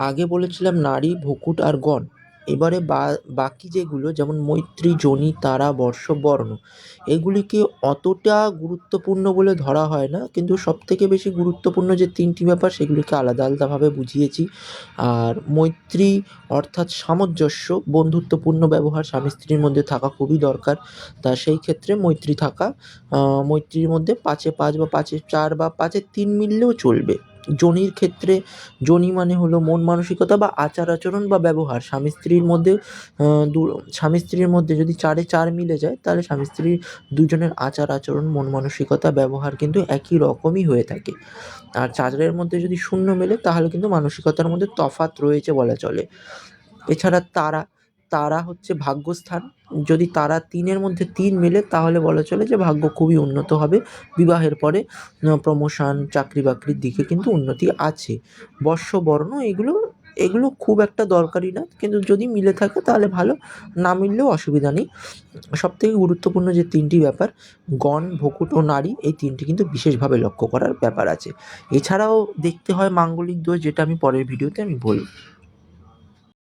আগে বলেছিলাম নারী, ভ্রকুট আর গণ। এবারে বাকি যেগুলো যেমন মৈত্রী, যোনি, তারা, বর্ষ, বর্ণ, এগুলিকে অতটা গুরুত্বপূর্ণ বলে ধরা হয় না, কিন্তু সবথেকে বেশি গুরুত্বপূর্ণ যে তিনটি ব্যাপার সেগুলিকে আলাদা আলাদাভাবে বুঝিয়েছি। আর মৈত্রী অর্থাৎ সামঞ্জস্য, বন্ধুত্বপূর্ণ ব্যবহার স্বামী স্ত্রীর মধ্যে থাকা খুবই দরকার। তা সেই ক্ষেত্রে মৈত্রী থাকা, মৈত্রীর মধ্যে ৫-এ ৫ বা ৫-এ ৪ বা ৫-এ ৩ মিললেও চলবে। যোনির ক্ষেত্রে, যোনি মানে হলো মন মানসিকতা বা আচার আচরণ বা ব্যবহার। স্বামী স্ত্রীর মধ্যে স্বামী স্ত্রীর মধ্যে যদি ৪-এ ৪ মিলে যায় তাহলে স্বামী স্ত্রী দুজনের আচার আচরণ, মন মানসিকতা, ব্যবহার কিন্তু একই রকমই হয়ে থাকে। আর ৪-এর মধ্যে যদি ০ মেলে তাহলে কিন্তু মানসিকতার মধ্যে তফাৎ রয়েছে বলা চলে। এছাড়া তারা, তারা হচ্ছে ভাগ্যস্থান। যদি তারা ৩-এর মধ্যে ৩ মেলে তাহলে বলা চলে যে ভাগ্য খুবই উন্নত হবে। বিবাহের পরে প্রমোশন, চাকরি বাকরির দিকে কিন্তু উন্নতি আছে। বর্ষ, বর্ণ এগুলো এগুলো খুব একটা দরকারি না, কিন্তু যদি মিলে থাকে তাহলে ভালো, না মিললেও অসুবিধা নেই। সবথেকে গুরুত্বপূর্ণ যে ৩টি ব্যাপার গণ, ভ্রকুট ও নারী, এই ৩টি কিন্তু বিশেষভাবে লক্ষ্য করার ব্যাপার আছে। এছাড়াও দেখতে হয় মাঙ্গলিক দোষ, যেটা আমি পরের ভিডিওতে আমি বলব।